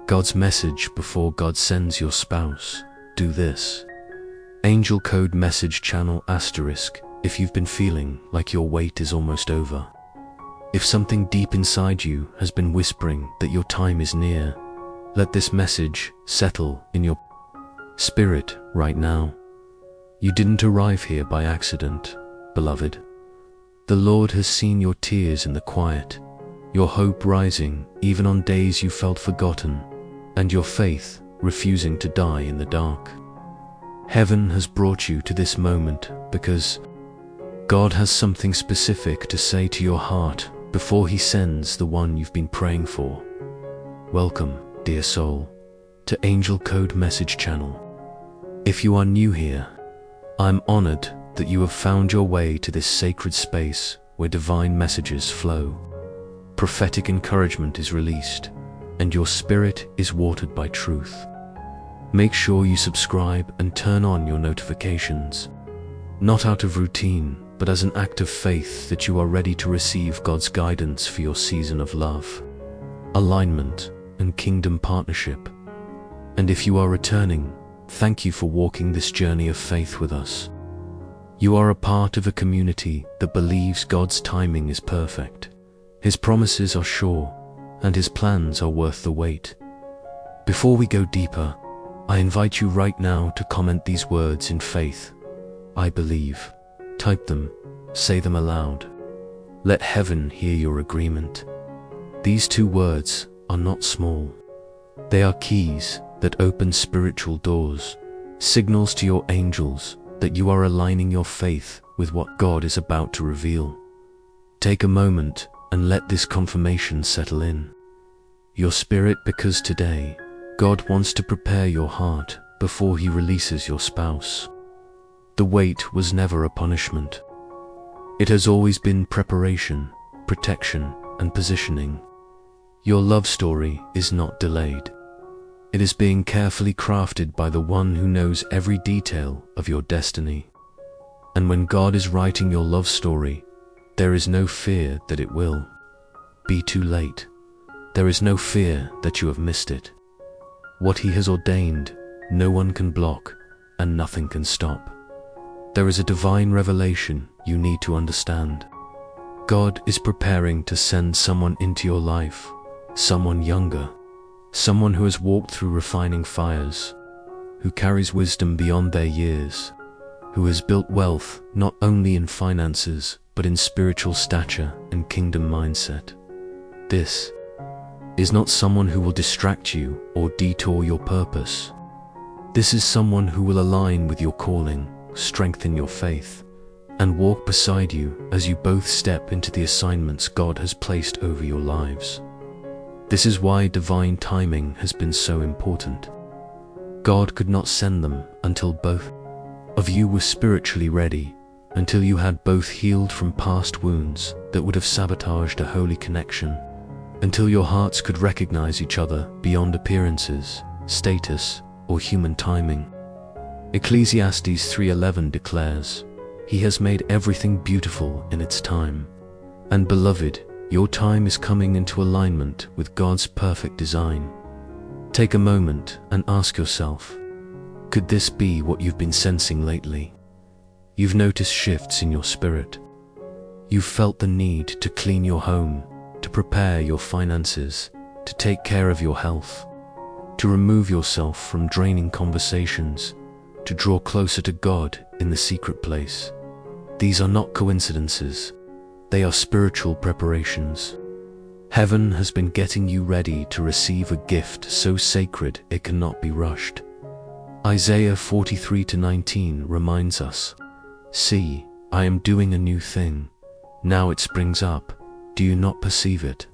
God's message before God sends your spouse. Do this. Angel code message channel asterisk if you've been feeling like your wait is almost over. If something deep inside you has been whispering that your time is near, let this message settle in your spirit right now. You didn't arrive here by accident, beloved. The Lord has seen your tears in the quiet, your hope rising even on days you felt forgotten, and your faith refusing to die in the dark. Heaven has brought you to this moment because God has something specific to say to your heart before He sends the one you've been praying for. Welcome, dear soul, to Angel Code Message Channel. If you are new here, I'm honored that you have found your way to this sacred space where divine messages flow. Prophetic encouragement is released, and your spirit is watered by truth. Make sure you subscribe and turn on your notifications, not out of routine, but as an act of faith that you are ready to receive God's guidance for your season of love, alignment, and kingdom partnership. And if you are returning, thank you for walking this journey of faith with us. You are a part of a community that believes God's timing is perfect. His promises are sure, and His plans are worth the wait. Before we go deeper, I invite you right now to comment these words in faith. I believe. Type them, say them aloud. Let heaven hear your agreement. These two words are not small. They are keys that open spiritual doors, signals to your angels that you are aligning your faith with what God is about to reveal. Take a moment and let this confirmation settle in your spirit, because today, God wants to prepare your heart before He releases your spouse. The wait was never a punishment. It has always been preparation, protection, and positioning. Your love story is not delayed. It is being carefully crafted by the one who knows every detail of your destiny. And when God is writing your love story, there is no fear that it will be too late. There is no fear that you have missed it. What He has ordained, no one can block, and nothing can stop. There is a divine revelation you need to understand. God is preparing to send someone into your life, someone younger, someone who has walked through refining fires, who carries wisdom beyond their years, who has built wealth not only in finances, but in spiritual stature and kingdom mindset. This is not someone who will distract you or detour your purpose. This is someone who will align with your calling, strengthen your faith, and walk beside you as you both step into the assignments God has placed over your lives. This is why divine timing has been so important. God could not send them until both of you were spiritually ready, until you had both healed from past wounds that would have sabotaged a holy connection, until your hearts could recognize each other beyond appearances, status, or human timing. Ecclesiastes 3:11 declares, He has made everything beautiful in its time. And beloved, your time is coming into alignment with God's perfect design. Take a moment and ask yourself, could this be what you've been sensing lately? You've noticed shifts in your spirit. You've felt the need to clean your home, to prepare your finances, to take care of your health, to remove yourself from draining conversations, to draw closer to God in the secret place. These are not coincidences. They are spiritual preparations. Heaven has been getting you ready to receive a gift so sacred it cannot be rushed. Isaiah 43:19 reminds us, See, I am doing a new thing. Now it springs up. Do you not perceive it?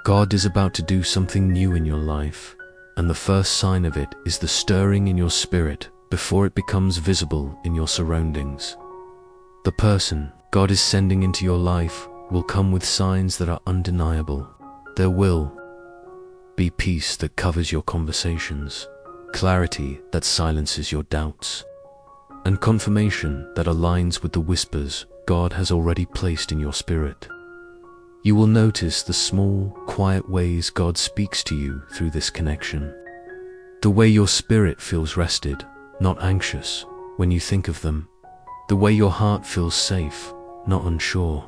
God is about to do something new in your life, and the first sign of it is the stirring in your spirit before it becomes visible in your surroundings. The person God is sending into your life will come with signs that are undeniable. There will be peace that covers your conversations, clarity that silences your doubts, and confirmation that aligns with the whispers God has already placed in your spirit. You will notice the small, quiet ways God speaks to you through this connection. The way your spirit feels rested, not anxious, when you think of them. The way your heart feels safe, not unsure.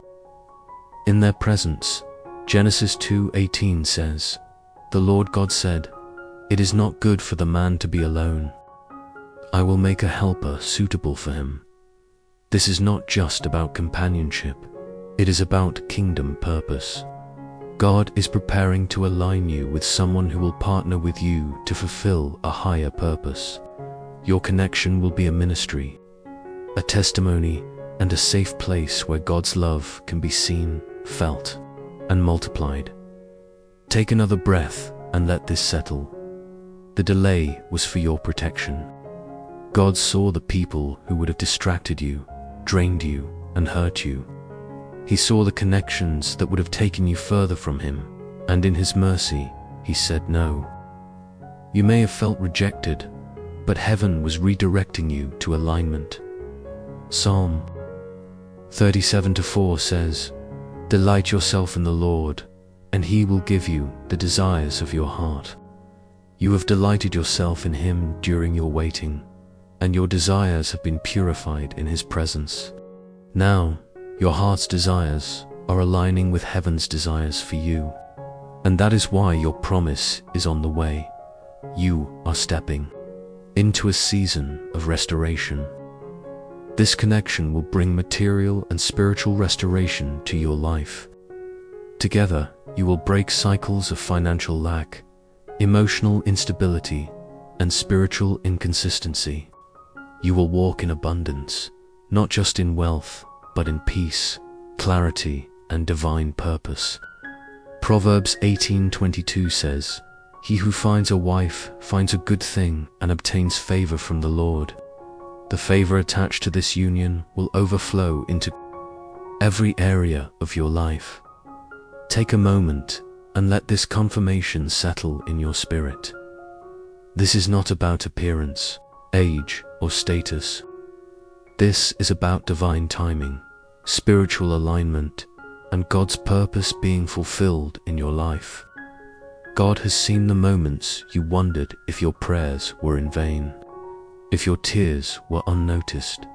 In their presence, Genesis 2:18 says, "The Lord God said, it is not good for the man to be alone. I will make a helper suitable for him." This is not just about companionship. It is about kingdom purpose. God is preparing to align you with someone who will partner with you to fulfill a higher purpose. Your connection will be a ministry, a testimony, and a safe place where God's love can be seen, felt, and multiplied. Take another breath and let this settle. The delay was for your protection. God saw the people who would have distracted you, drained you, and hurt you. He saw the connections that would have taken you further from Him, and in His mercy, He said no. You may have felt rejected, but heaven was redirecting you to alignment. Psalm 37:4 says, "Delight yourself in the Lord, and He will give you the desires of your heart." You have delighted yourself in Him during your waiting, and your desires have been purified in His presence. Now, your heart's desires are aligning with heaven's desires for you, and that is why your promise is on the way. You are stepping into a season of restoration. This connection will bring material and spiritual restoration to your life. Together, you will break cycles of financial lack, emotional instability, and spiritual inconsistency. You will walk in abundance, not just in wealth, but in peace, clarity, and divine purpose. Proverbs 18:22 says, "He who finds a wife finds a good thing and obtains favor from the Lord." The favor attached to this union will overflow into every area of your life. Take a moment and let this confirmation settle in your spirit. This is not about appearance, age, or status. This is about divine timing, spiritual alignment, and God's purpose being fulfilled in your life. God has seen the moments you wondered if your prayers were in vain, if your tears were unnoticed,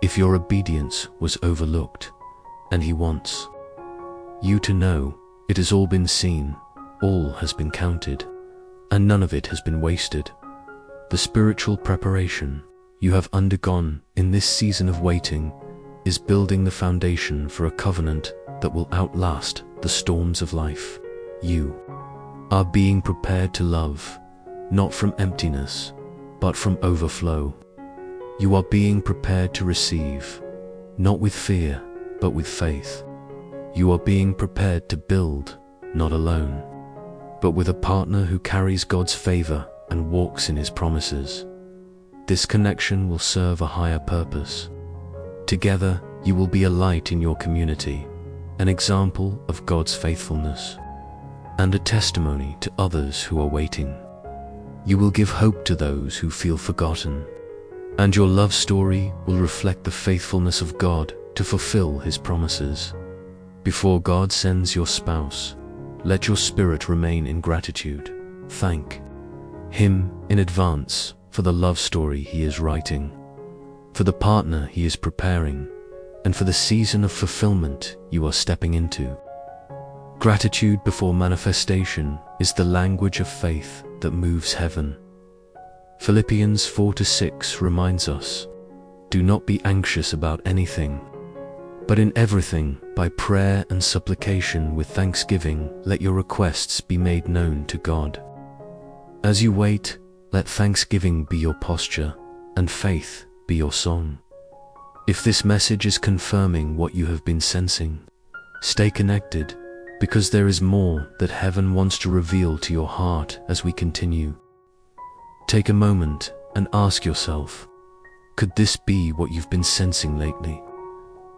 if your obedience was overlooked, and He wants you to know it has all been seen, all has been counted, and none of it has been wasted. The spiritual preparation you have undergone in this season of waiting is building the foundation for a covenant that will outlast the storms of life. You are being prepared to love, not from emptiness, but from overflow. You are being prepared to receive, not with fear, but with faith. You are being prepared to build, not alone, but with a partner who carries God's favor and walks in His promises. This connection will serve a higher purpose. Together, you will be a light in your community, an example of God's faithfulness, and a testimony to others who are waiting. You will give hope to those who feel forgotten, and your love story will reflect the faithfulness of God to fulfill His promises. Before God sends your spouse, let your spirit remain in gratitude. Thank Him in advance for the love story He is writing, for the partner He is preparing, and for the season of fulfillment you are stepping into. Gratitude before manifestation is the language of faith that moves heaven. Philippians 4:6 reminds us, "Do not be anxious about anything, but in everything, by prayer and supplication with thanksgiving, let your requests be made known to God." As you wait, let thanksgiving be your posture, and faith be your song. If this message is confirming what you have been sensing, stay connected, because there is more that heaven wants to reveal to your heart as we continue. Take a moment and ask yourself, could this be what you've been sensing lately?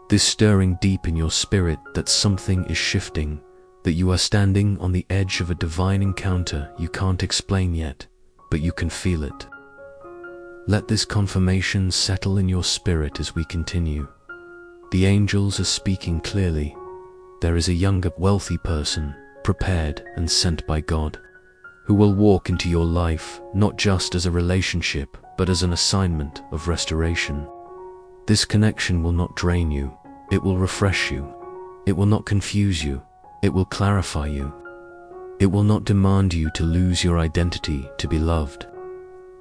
This stirring deep in your spirit that something is shifting, that you are standing on the edge of a divine encounter you can't explain yet, but you can feel it. Let this confirmation settle in your spirit as we continue. The angels are speaking clearly. there is a younger, wealthy person, prepared and sent by God, who will walk into your life not just as a relationship, but as an assignment of restoration. This connection will not drain you, it will refresh you. It will not confuse you, it will clarify you. It will not demand you to lose your identity to be loved,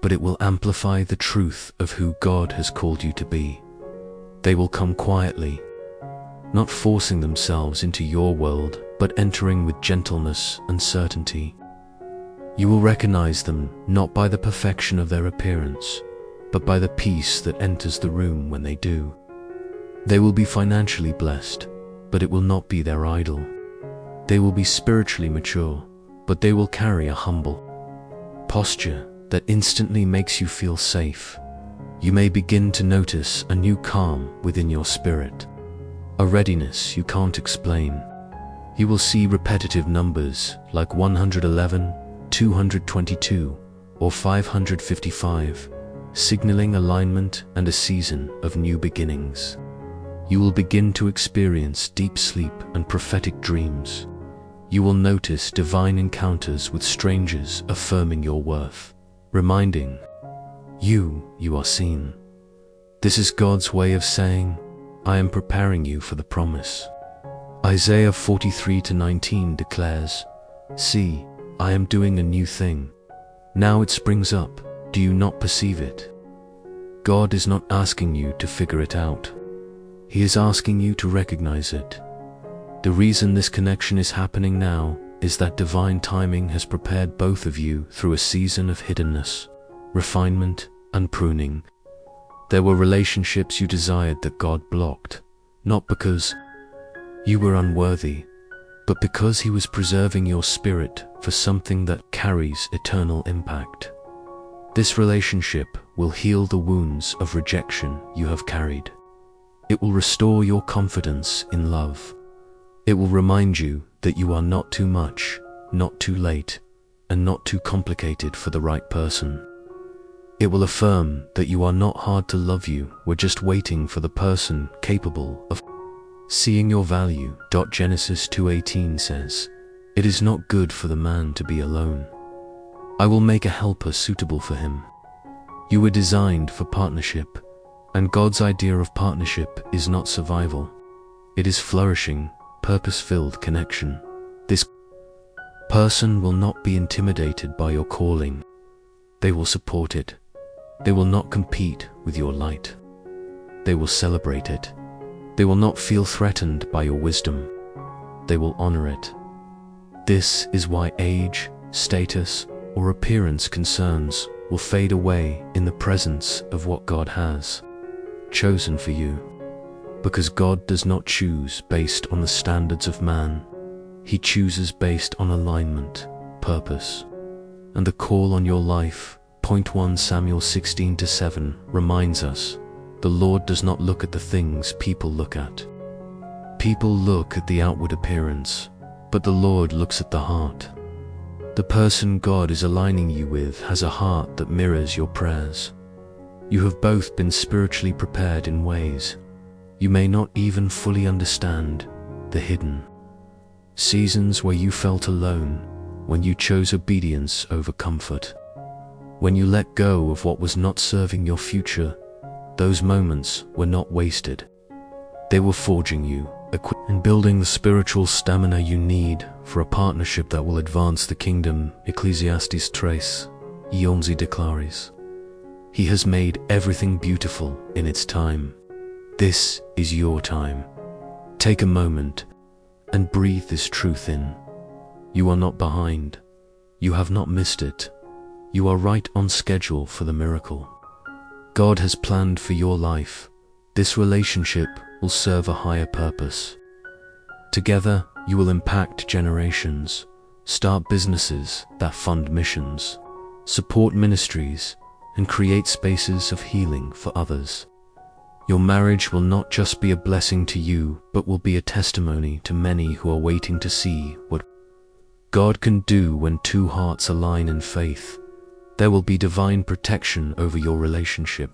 but it will amplify the truth of who God has called you to be. They will come quietly, not forcing themselves into your world, but entering with gentleness and certainty. You will recognize them not by the perfection of their appearance, but by the peace that enters the room when they do. They will be financially blessed, but it will not be their idol. They will be spiritually mature, but they will carry a humble posture that instantly makes you feel safe. You may begin to notice a new calm within your spirit, a readiness you can't explain. You will see repetitive numbers like 111, 222, or 555, signaling alignment and a season of new beginnings. You will begin to experience deep sleep and prophetic dreams. You will notice divine encounters with strangers affirming your worth, reminding you are seen. This is God's way of saying, I am preparing you for the promise. Isaiah 43:19 declares, See, I am doing a new thing. Now it springs up, do you not perceive it? God is not asking you to figure it out. He is asking you to recognize it. The reason this connection is happening now is that divine timing has prepared both of you through a season of hiddenness, refinement, and pruning. There were relationships you desired that God blocked, not because you were unworthy, but because He was preserving your spirit for something that carries eternal impact. This relationship will heal the wounds of rejection you have carried. It will restore your confidence in love. It will remind you that you are not too much, not too late, and not too complicated for the right person. It will affirm that you are not hard to love, you were just waiting for the person capable of seeing your value. Genesis 2:18 says, It is not good for the man to be alone. I will make a helper suitable for him. You were designed for partnership, and God's idea of partnership is not survival. It is flourishing, purpose-filled connection. This person will not be intimidated by your calling. They will support it. They will not compete with your light. They will celebrate it. They will not feel threatened by your wisdom. They will honor it. This is why age, status, or appearance concerns will fade away in the presence of what God has chosen for you. Because God does not choose based on the standards of man. He chooses based on alignment, purpose, and the call on your life. 1 Samuel 16:7 reminds us, the Lord does not look at the things people look at. People look at the outward appearance, but the Lord looks at the heart. The person God is aligning you with has a heart that mirrors your prayers. You have both been spiritually prepared in ways you may not even fully understand, the hidden seasons where you felt alone, when you chose obedience over comfort, when you let go of what was not serving your future. Those moments were not wasted. They were forging you, and building the spiritual stamina you need for a partnership that will advance the kingdom. Ecclesiastes 3:11 declares, He has made everything beautiful in its time. This is your time. Take a moment and breathe this truth in. You are not behind. You have not missed it. You are right on schedule for the miracle God has planned for your life. This relationship will serve a higher purpose. Together, you will impact generations, start businesses that fund missions, support ministries, and create spaces of healing for others. Your marriage will not just be a blessing to you, but will be a testimony to many who are waiting to see what God can do when two hearts align in faith. There will be divine protection over your relationship.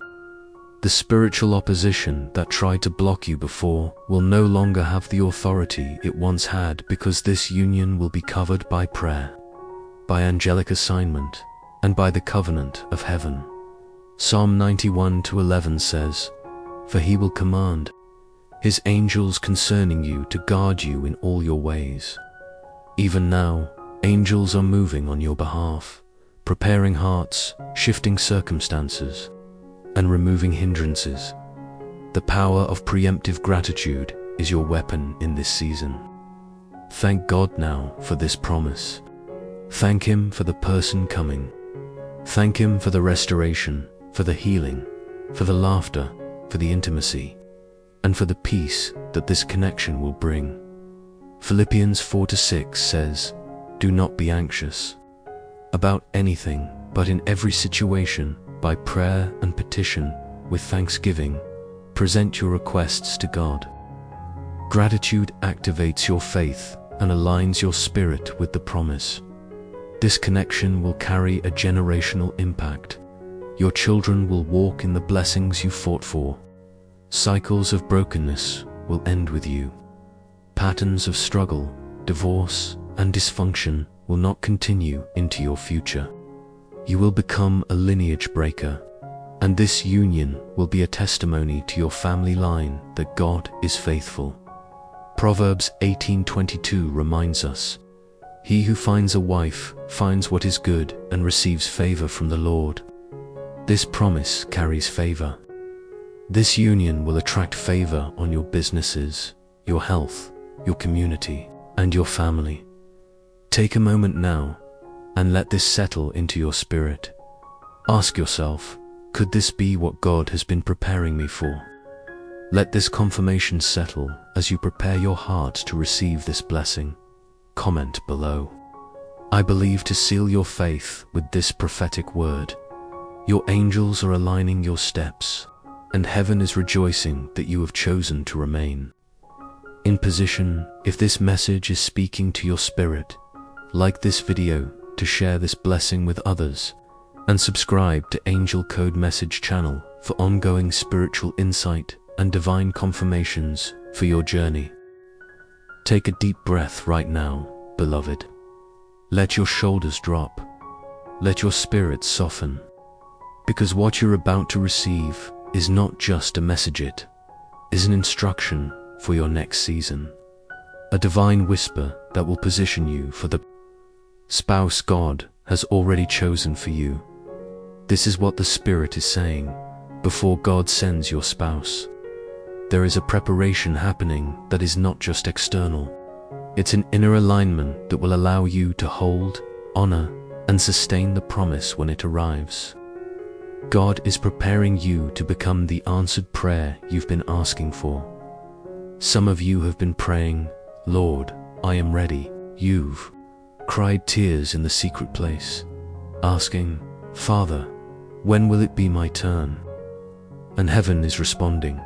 The spiritual opposition that tried to block you before will no longer have the authority it once had, because this union will be covered by prayer, by angelic assignment, and by the covenant of heaven. Psalm 91:11 says, "For he will command his angels concerning you to guard you in all your ways." Even now, angels are moving on your behalf, preparing hearts, shifting circumstances, and removing hindrances. The power of preemptive gratitude is your weapon in this season. Thank God now for this promise. Thank Him for the person coming. Thank Him for the restoration, for the healing, for the laughter, for the intimacy, and for the peace that this connection will bring. Philippians 4:6 says, "Do not be anxious about anything, but in every situation, by prayer and petition, with thanksgiving, present your requests to God." Gratitude activates your faith and aligns your spirit with the promise. This connection will carry a generational impact. Your children will walk in the blessings you fought for. Cycles of brokenness will end with you. Patterns of struggle, divorce, and dysfunction will not continue into your future. You will become a lineage breaker, and this union will be a testimony to your family line that God is faithful. Proverbs 18:22 reminds us, "He who finds a wife finds what is good and receives favor from the Lord." This promise carries favor. This union will attract favor on your businesses, your health, your community, and your family. Take a moment now and let this settle into your spirit. Ask yourself, could this be what God has been preparing me for? Let this confirmation settle as you prepare your heart to receive this blessing. Comment below. I believe to seal your faith with this prophetic word. Your angels are aligning your steps, and heaven is rejoicing that you have chosen to remain in position. If this message is speaking to your spirit, like this video to share this blessing with others, and subscribe to Angel Code Message channel for ongoing spiritual insight and divine confirmations for your journey. Take a deep breath right now, beloved. Let your shoulders drop. Let your spirit soften. Because what you're about to receive is not just a message, it is an instruction for your next season. A divine whisper that will position you for the spouse God has already chosen for you. This is what the Spirit is saying. Before God sends your spouse, there is a preparation happening that is not just external. It's an inner alignment that will allow you to hold, honor, and sustain the promise when it arrives. God is preparing you to become the answered prayer you've been asking for. Some of you have been praying, "Lord, I am ready." You've cried tears in the secret place, asking, "Father, when will it be my turn?" And heaven is responding,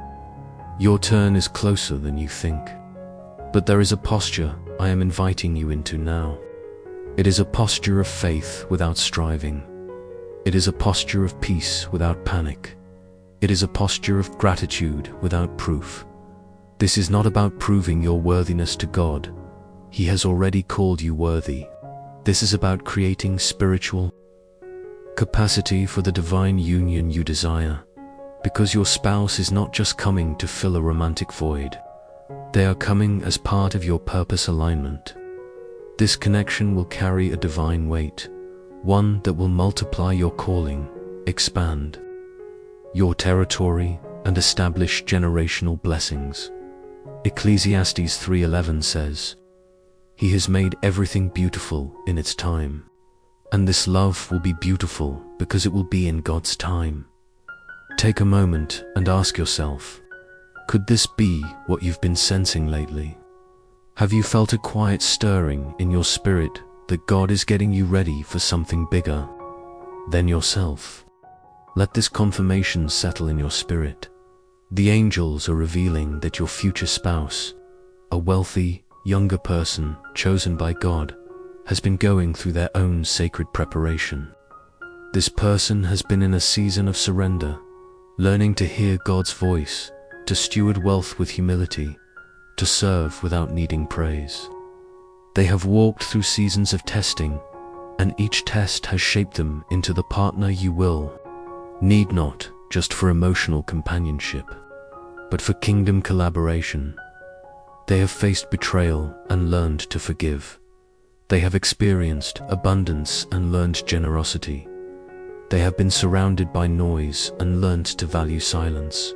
"Your turn is closer than you think." But there is a posture I am inviting you into now. It is a posture of faith without striving. It is a posture of peace without panic. It is a posture of gratitude without proof. This is not about proving your worthiness to God. He has already called you worthy. This is about creating spiritual capacity for the divine union you desire. Because your spouse is not just coming to fill a romantic void. They are coming as part of your purpose alignment. This connection will carry a divine weight, one that will multiply your calling, expand your territory, and establish generational blessings. Ecclesiastes 3:11 says, "He has made everything beautiful in its time." And this love will be beautiful because it will be in God's time. Take a moment and ask yourself, could this be what you've been sensing lately? Have you felt a quiet stirring in your spirit that God is getting you ready for something bigger than yourself? Let this confirmation settle in your spirit. The angels are revealing that your future spouse, a wealthy, younger person chosen by God, has been going through their own sacred preparation. This person has been in a season of surrender, learning to hear God's voice, to steward wealth with humility, to serve without needing praise. They have walked through seasons of testing, and each test has shaped them into the partner you will need, not just for emotional companionship, but for kingdom collaboration. They have faced betrayal and learned to forgive. They have experienced abundance and learned generosity. They have been surrounded by noise and learned to value silence.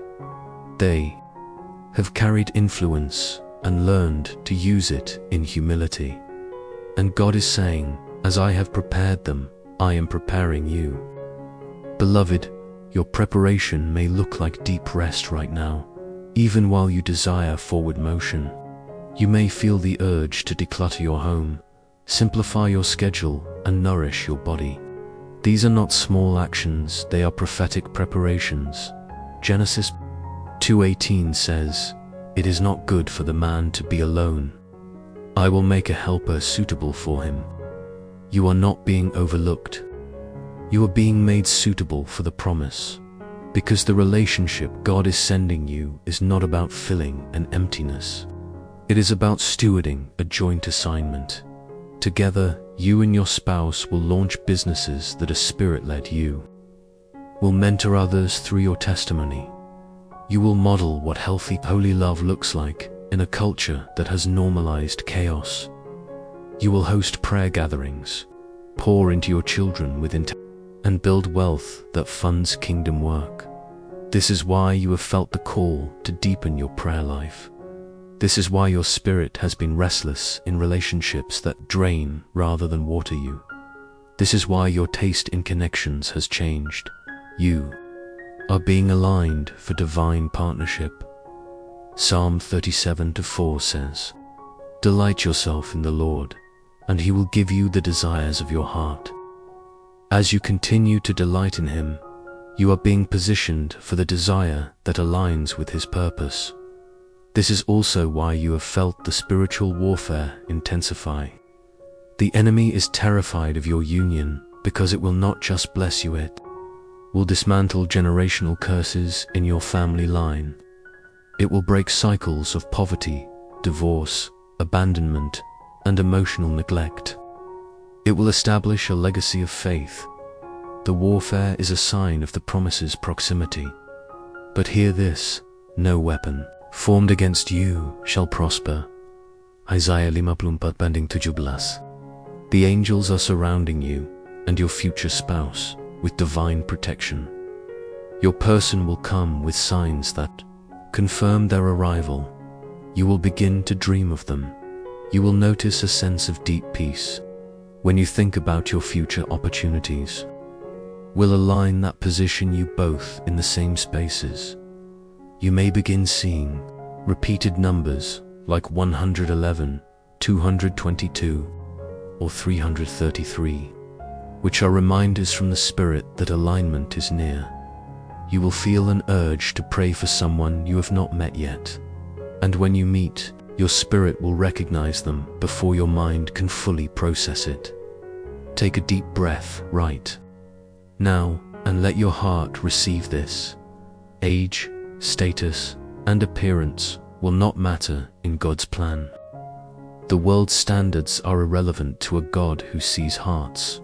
They have carried influence and learned to use it in humility. And God is saying, as I have prepared them, I am preparing you. Beloved, your preparation may look like deep rest right now, even while you desire forward motion. You may feel the urge to declutter your home, simplify your schedule, and nourish your body. These are not small actions, they are prophetic preparations. Genesis 2:18 says, "It is not good for the man to be alone. I will make a helper suitable for him." You are not being overlooked. You are being made suitable for the promise, because the relationship God is sending you is not about filling an emptiness. It is about stewarding a joint assignment. Together, you and your spouse will launch businesses that are Spirit-led. You will mentor others through your testimony. You will model what healthy, holy love looks like in a culture that has normalized chaos. You will host prayer gatherings, pour into your children with intent, and build wealth that funds kingdom work. This is why you have felt the call to deepen your prayer life. This is why your spirit has been restless in relationships that drain rather than water you. This is why your taste in connections has changed. You are being aligned for divine partnership. Psalm 37:4 says, "Delight yourself in the Lord, and He will give you the desires of your heart." As you continue to delight in Him, you are being positioned for the desire that aligns with His purpose. This is also why you have felt the spiritual warfare intensify. The enemy is terrified of your union because it will not just bless you, it will dismantle generational curses in your family line. It will break cycles of poverty, divorce, abandonment, and emotional neglect. It will establish a legacy of faith. The warfare is a sign of the promise's proximity. But hear this, no weapon formed against you shall prosper. Isaiah 54:17. The angels are surrounding you and your future spouse with divine protection. Your person will come with signs that confirm their arrival. You will begin to dream of them. You will notice a sense of deep peace when you think about your future opportunities. Will align that position you both in the same spaces. You may begin seeing repeated numbers like 111, 222, or 333, which are reminders from the Spirit that alignment is near. You will feel an urge to pray for someone you have not met yet. And when you meet, your spirit will recognize them before your mind can fully process it. Take a deep breath right now and let your heart receive this. Age, status, and appearance will not matter in God's plan. The world's standards are irrelevant to a God who sees hearts.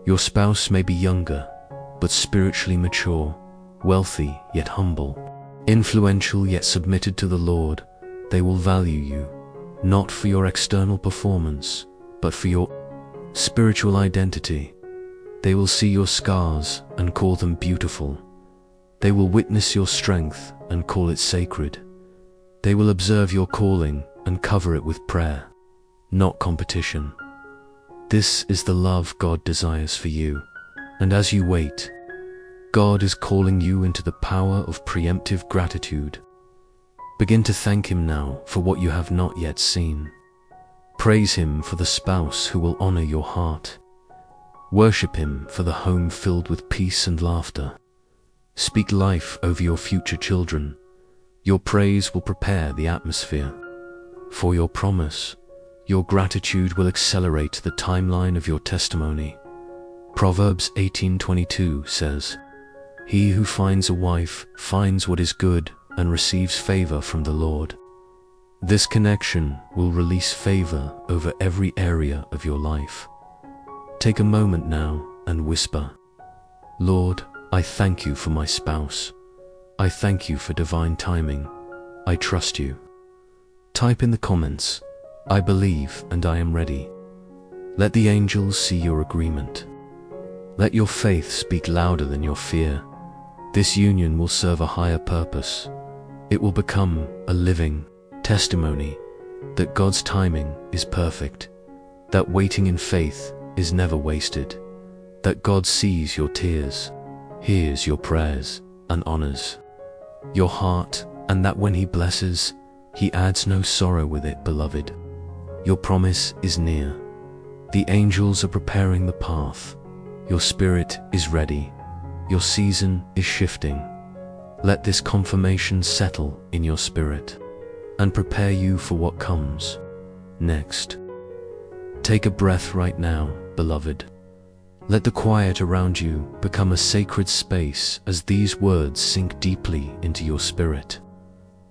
Your spouse may be younger, but spiritually mature, wealthy yet humble, influential yet submitted to the Lord. They will value you, not for your external performance, but for your spiritual identity. They will see your scars and call them beautiful. They will witness your strength and call it sacred. They will observe your calling and cover it with prayer, not competition. This is the love God desires for you, and as you wait, God is calling you into the power of preemptive gratitude. Begin to thank Him now for what you have not yet seen. Praise Him for the spouse who will honor your heart. Worship Him for the home filled with peace and laughter. Speak life over your future children. Your praise will prepare the atmosphere for your promise. Your gratitude will accelerate the timeline of your testimony. Proverbs 18:22 says, He who finds a wife finds what is good and receives favor from the Lord. This connection will release favor over every area of your life. Take a moment now and whisper, Lord, I thank you for my spouse. I thank you for divine timing. I trust you. Type in the comments, I believe and I am ready. Let the angels see your agreement. Let your faith speak louder than your fear. This union will serve a higher purpose. It will become a living testimony that God's timing is perfect, that waiting in faith is never wasted, that God sees your tears, hears your prayers, and honors your heart, and that when He blesses, He adds no sorrow with it, beloved. Your promise is near. The angels are preparing the path. Your spirit is ready. Your season is shifting. Let this confirmation settle in your spirit and prepare you for what comes next. Take a breath right now, beloved. Let the quiet around you become a sacred space as these words sink deeply into your spirit.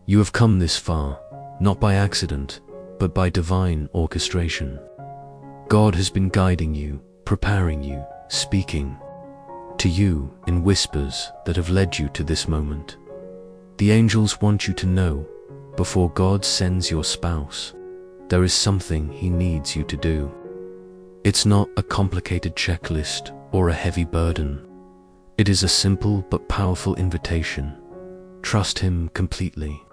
You have come this far, not by accident, but by divine orchestration. God has been guiding you, preparing you, speaking to you in whispers that have led you to this moment. The angels want you to know, before God sends your spouse, there is something He needs you to do. It's not a complicated checklist or a heavy burden. It is a simple but powerful invitation. Trust Him completely,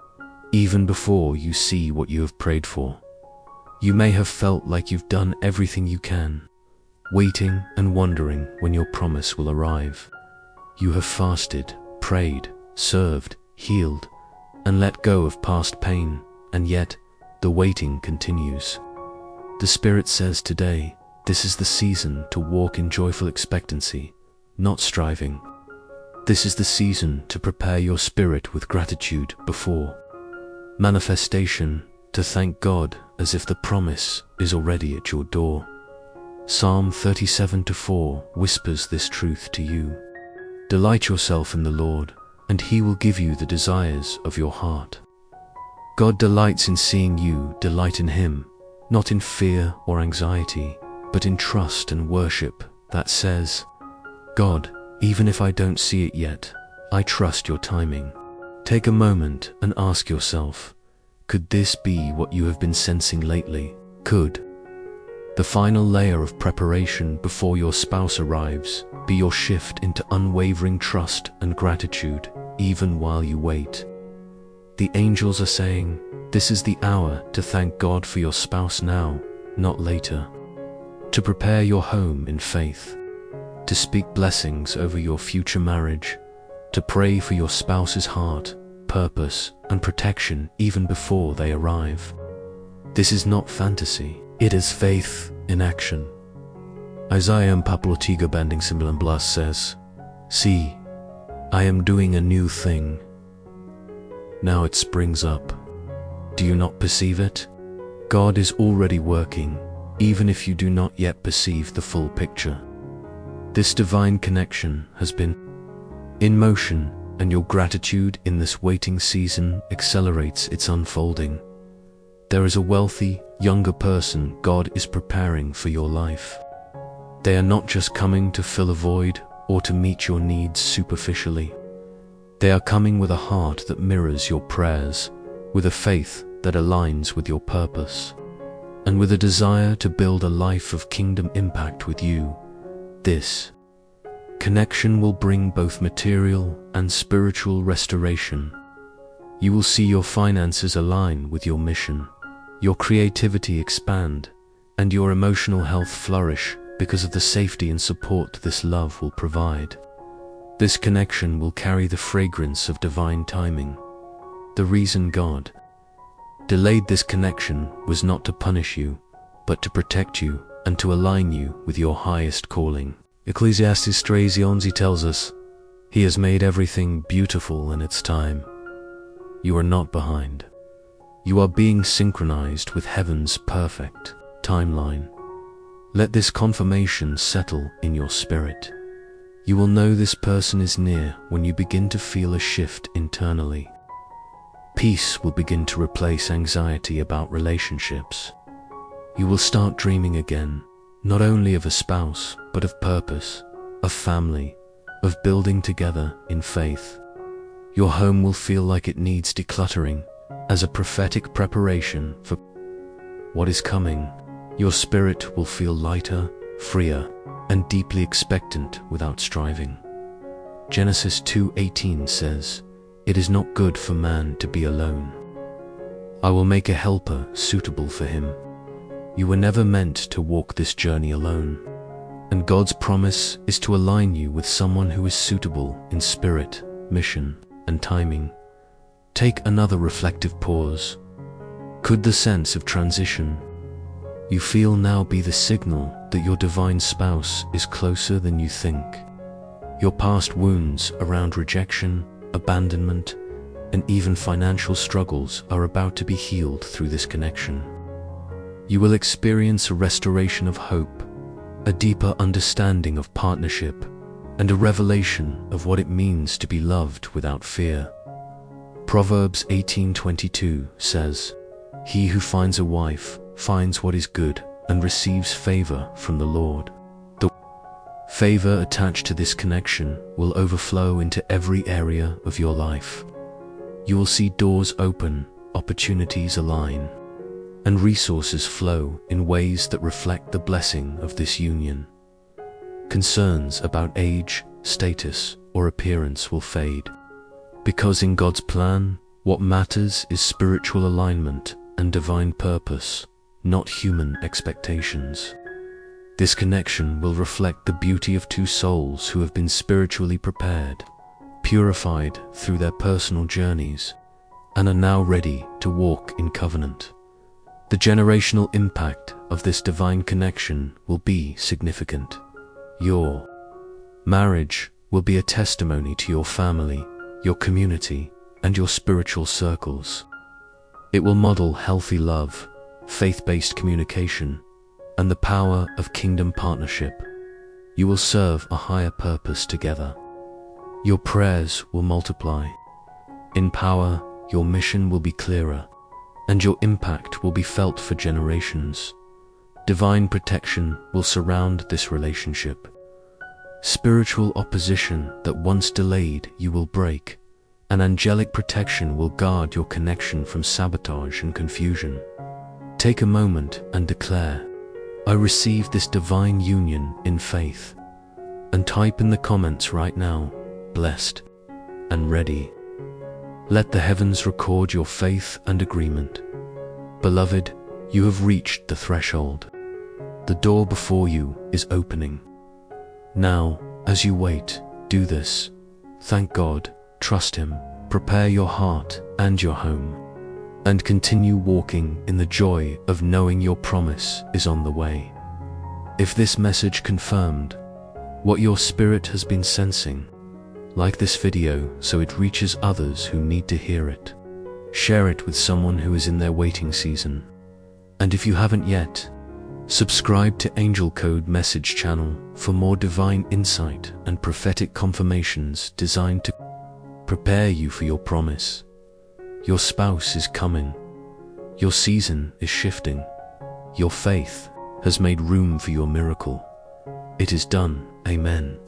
even before you see what you have prayed for. You may have felt like you've done everything you can, waiting and wondering when your promise will arrive. You have fasted, prayed, served, healed, and let go of past pain, and yet the waiting continues. The Spirit says today, this is the season to walk in joyful expectancy, not striving. This is the season to prepare your spirit with gratitude before manifestation, to thank God as if the promise is already at your door. Psalm 37:4 whispers this truth to you. Delight yourself in the Lord, and He will give you the desires of your heart. God delights in seeing you delight in Him, not in fear or anxiety, but in trust and worship that says, God, even if I don't see it yet, I trust your timing. Take a moment and ask yourself, could this be what you have been sensing lately? Could the final layer of preparation before your spouse arrives be your shift into unwavering trust and gratitude, even while you wait? The angels are saying, this is the hour to thank God for your spouse now, not later. To prepare your home in faith, to speak blessings over your future marriage, to pray for your spouse's heart, purpose, and protection even before they arrive. This is not fantasy, it is faith in action. Isaiah 43:19 says, See, I am doing a new thing. Now it springs up. Do you not perceive it? God is already working, even if you do not yet perceive the full picture. This divine connection has been in motion, and your gratitude in this waiting season accelerates its unfolding. There is a wealthy, younger person God is preparing for your life. They are not just coming to fill a void or to meet your needs superficially. They are coming with a heart that mirrors your prayers, with a faith that aligns with your purpose, and with a desire to build a life of kingdom impact with you. This connection will bring both material and spiritual restoration. You will see your finances align with your mission, your creativity expand, and your emotional health flourish because of the safety and support this love will provide. This connection will carry the fragrance of divine timing. The reason God delayed this connection was not to punish you, but to protect you and to align you with your highest calling. Ecclesiastes 3:11 tells us, He has made everything beautiful in its time. You are not behind. You are being synchronized with heaven's perfect timeline. Let this confirmation settle in your spirit. You will know this person is near when you begin to feel a shift internally. Peace will begin to replace anxiety about relationships. You will start dreaming again, not only of a spouse, but of purpose, of family, of building together in faith. Your home will feel like it needs decluttering as a prophetic preparation for what is coming. Your spirit will feel lighter, freer, and deeply expectant without striving. Genesis 2:18 says, "It is not good for man to be alone. I will make a helper suitable for him." You were never meant to walk this journey alone, and God's promise is to align you with someone who is suitable in spirit, mission, and timing. Take another reflective pause. Could the sense of transition you feel now be the signal that your divine spouse is closer than you think? Your past wounds around rejection, abandonment, and even financial struggles are about to be healed through this connection. You will experience a restoration of hope, a deeper understanding of partnership, and a revelation of what it means to be loved without fear. Proverbs 18:22 says, "He who finds a wife finds what is good and receives favor from the Lord." The favor attached to this connection will overflow into every area of your life. You will see doors open, opportunities align, and resources flow in ways that reflect the blessing of this union. Concerns about age, status, or appearance will fade, because in God's plan, what matters is spiritual alignment and divine purpose, not human expectations. This connection will reflect the beauty of two souls who have been spiritually prepared, purified through their personal journeys, and are now ready to walk in covenant. The generational impact of this divine connection will be significant. Your marriage will be a testimony to your family, your community, and your spiritual circles. It will model healthy love, faith-based communication, and the power of kingdom partnership. You will serve a higher purpose together. Your prayers will multiply. In power, your mission will be clearer, and your impact will be felt for generations. Divine protection will surround this relationship. Spiritual opposition that once delayed you will break, and angelic protection will guard your connection from sabotage and confusion. Take a moment and declare, "I receive this divine union in faith," and type in the comments right now, "Blessed and ready." Let the heavens record your faith and agreement. Beloved, you have reached the threshold. The door before you is opening. Now, as you wait, do this. Thank God, trust Him, prepare your heart and your home, and continue walking in the joy of knowing your promise is on the way. If this message confirmed what your spirit has been sensing, like this video so it reaches others who need to hear it. Share it with someone who is in their waiting season. And if you haven't yet, subscribe to Angel Code Message Channel for more divine insight and prophetic confirmations designed to prepare you for your promise. Your spouse is coming. Your season is shifting. Your faith has made room for your miracle. It is done. Amen.